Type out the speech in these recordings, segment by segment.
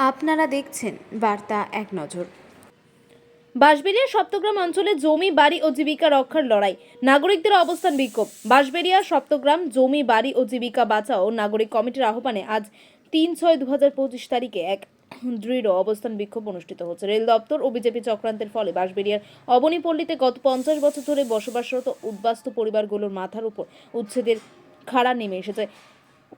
আপনারা দেখছেন বার্তা এক নজর। বাঁশবেড়িয়া সপ্তগ্রাম অঞ্চলে জমি বাড়ি ও জীবিকা রক্ষার লড়াই, নাগরিকদের অবস্থান বিক্ষোভ। বাঁশবেড়িয়া সপ্তগ্রাম জমি বাড়ি ও জীবিকা বাঁচাও নাগরিক কমিটির আহ্বানে আজ ৩/৬/২০২৫ তারিখে এক দৃঢ় অবস্থান বিক্ষোভ অনুষ্ঠিত হচ্ছে। রেল দপ্তর ও বিজেপি চক্রান্তের ফলে বাঁশবেড়িয়ার অবনীপল্লীতে গত 50 বছর ধরে বসবাসরত উদ্বাস্তু পরিবারগুলোর মাথার উপর উচ্ছেদের খাড়া নেমে এসেছে।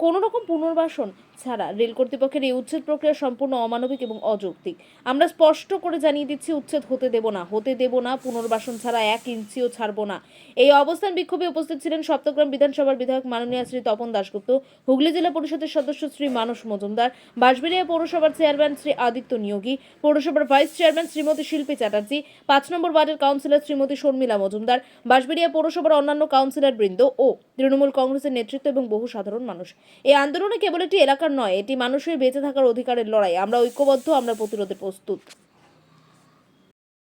কোনো রকম পুনর্বাসন ছাড়া রেল কর্তৃপক্ষের এই উচ্ছেদ প্রক্রিয়া সম্পূর্ণ অমানবিক এবং অযৌক্তিক। আমরা স্পষ্ট করে জানিয়ে দিচ্ছি, উচ্ছেদ হতে দেব না, পুনর্বাসন ছাড়া 1 ইঞ্চিও ছাড়বো না। এই অবস্থান বিক্ষোভে উপস্থিত ছিলেন সপ্তগ্রাম বিধানসভার বিধায়ক মাননীয় শ্রী তপন দাশগুপ্ত, হুগলি জেলা পরিষদের সদস্য শ্রী মানস মজুমদার, বাঁশবেড়িয়া পৌরসভার চেয়ারম্যান শ্রী আদিত্য নিয়োগী, পৌরসভার ভাইস চেয়ারম্যান শ্রীমতী শিল্পী চ্যাটার্জি, 5 নম্বর ওয়ার্ডের কাউন্সিলর শ্রীমতী শর্মিলা মজুমদার, বাঁশবেড়িয়া পৌরসভার অন্যান্য কাউন্সিলর বৃন্দ ও তৃণমূল কংগ্রেসের নেতৃত্ব এবং বহু সাধারণ মানুষ। এই আন্দোলনে কেবল একটি এলাকার নয়, এটি মানুষের বেঁচে থাকার অধিকারের লড়াই। আমরা ঐক্যবদ্ধ, আমরা প্রতিরোধে প্রস্তুত।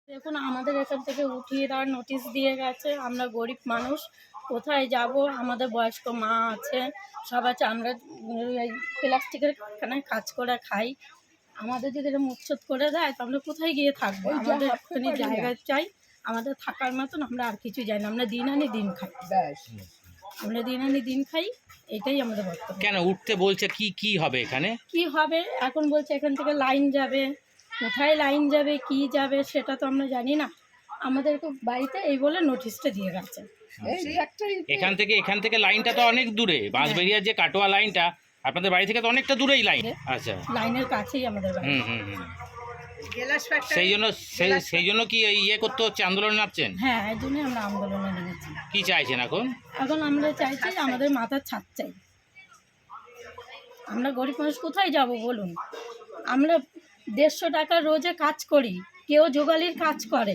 দেখুন, আমাদের এখান থেকে উঠিয়ে দেওয়ার নোটিশ দিয়ে গেছে। আমরা গরিব মানুষ, কোথায় যাব? আমাদের বয়স্ক মা আছে, সব আছে। আমরা এই প্লাস্টিকের খানে কাজ করে খাই। আমাদের যদি এরকম উচ্ছেদ করে দেয় তো আমরা কোথায় গিয়ে থাকবো? আমাদের একটুখানি জায়গা চাই, আমাদের থাকার মতন। আমরা আর কিছু চাই না, আমরা দিন আনি দিন খাই। আমরা দিন আনি দিন খাই, এটাই আমাদের বক্তব্য। কেন উঠতে বলছে? কি হবে এখানে? কি হবে এখন বলছে এখান থেকে লাইন যাবে, কোথায় লাইন যাবে কি যাবে সেটা তো আমরা জানি না। আমাদেরকে বাড়িতে এই বলে নোটিশটা দিয়ে গেছে। এখান থেকে লাইনটা তো অনেক দূরে। বাঁশবেড়িয়ার যে কাটোয়া লাইনটা আপনাদের বাড়ি থেকে তো অনেকটা দূরেই লাইন। আচ্ছা, লাইনের কাছেই আমাদের বাড়ি। সেই জন্য কি ইয়ে করতে হচ্ছে, আন্দোলন নামছেন? হ্যাঁ, এই জন্যই আমরা আন্দোলনে নেমেছি। কি চাইছেন এখন? এখন আমরা চাইছি যে আমাদের মাথার ছাদ চাই। আমরা গরিব মানুষ কোথায় যাব বলুন? আমরা 150 টাকা রোজে কাজ করি, কেউ জোগালির কাজ করে,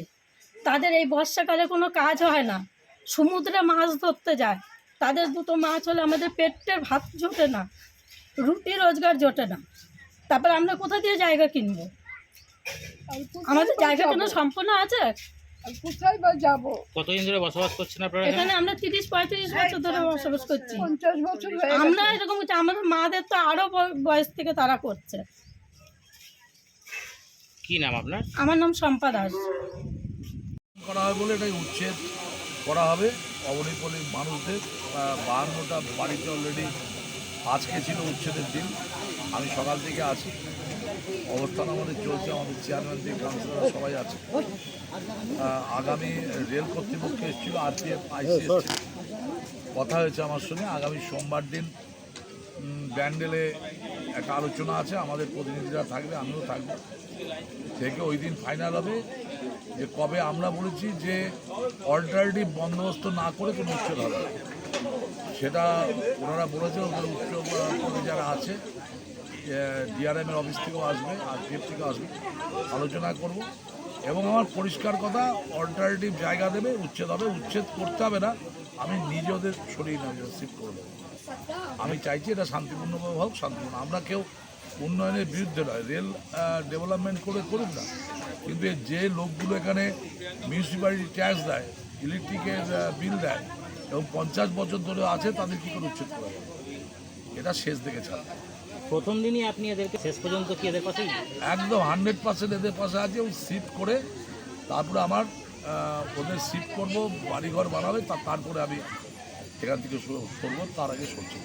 তাদের এই বর্ষাকালে কোনো কাজ হয় না, সমুদ্রে মাছ ধরতে যায়, তাদের দুটো মাছ হলে আমাদের পেটের ভাত জোটে না, রুটি রোজগার জোটে না। তারপর আমরা কোথা দিয়ে জায়গা কিনবো? আমাদের জায়গা কেন সম্পূর্ণ আছে? কোথায় বা যাবো? কতদিন ধরে বসবাস করছেন আপনারা এখানে আমরা 30-35 বছর ধরে বসবাস করছি। 50 বছর হয়ে আমরা এরকম হচ্ছে, আমাদের মাদের তো আরো বয়স থেকে তারা করছে। কি নাম আপনার? আমার নাম শম্পা দাস। করা হবে বলে এটাই উচ্ছেদ করা হবে অবনীপল্লীর মানুষদের। 52টা বাড়িতে অলরেডি আজকে ছিল উচ্ছেদের দিন। আমি সকাল থেকে আছি, অবস্থান আমাদের চলছে, আমাদের চেয়ারম্যান দিয়ে কাউন্সিলর সবাই আছে। আগামী রেল কর্তৃপক্ষ এসেছিল, আরপিএফ আইসি কথা হয়েছে আমার সঙ্গে। আগামী সোমবার দিন ব্যান্ডেলে একটা আলোচনা আছে, আমাদের প্রতিনিধিরা থাকবে, আমিও থাকবো, থেকে ওই দিন ফাইনাল হবে যে কবে। আমরা বলেছি যে অল্টারনেটিভ বন্দোবস্ত না করে কোনো উচ্ছেদ হবে না, সেটা ওনারা বলেছে। ওদের উচ্চ পদে যারা আছে, ডিআরএমের অফিস থেকেও আসবে, আরপিএফ থেকেও আসবে, আলোচনা করব। এবং আমার পরিষ্কার কথা, অল্টারনেটিভ জায়গা দেবে, উচ্ছেদ হবে। উচ্ছেদ করতে হবে না, আমি নিজে ওদের সরিয়ে নেব, শিফট করে দেবো। আমি চাইছি এটা শান্তিপূর্ণভাবে হোক, শান্তিপূর্ণ। আমরা কেউ উন্নয়নের বিরুদ্ধে নয়, রেল ডেভেলপমেন্ট করুক না, কিন্তু যে লোকগুলো এখানে মিউনিসিপ্যালিটি ট্যাক্স দেয়, ইলেকট্রিকের বিল দেয় এবং 50 বছর ধরে আছে, তাদের কী করে উচ্ছেদ করা যাবে? এটা শেষ দিকে ছাড়। প্রথম দিনই আপনি এদেরকে শেষ পর্যন্ত কি এদের পাশেই? একদম 100% এদের পাশে আছে। এবং শিফট করে তারপরে আমার ওদের শিফট করবো, বাড়িঘর বানাবে, তারপরে আমি এখান থেকে শুরু করবো, তার আগে সরছি।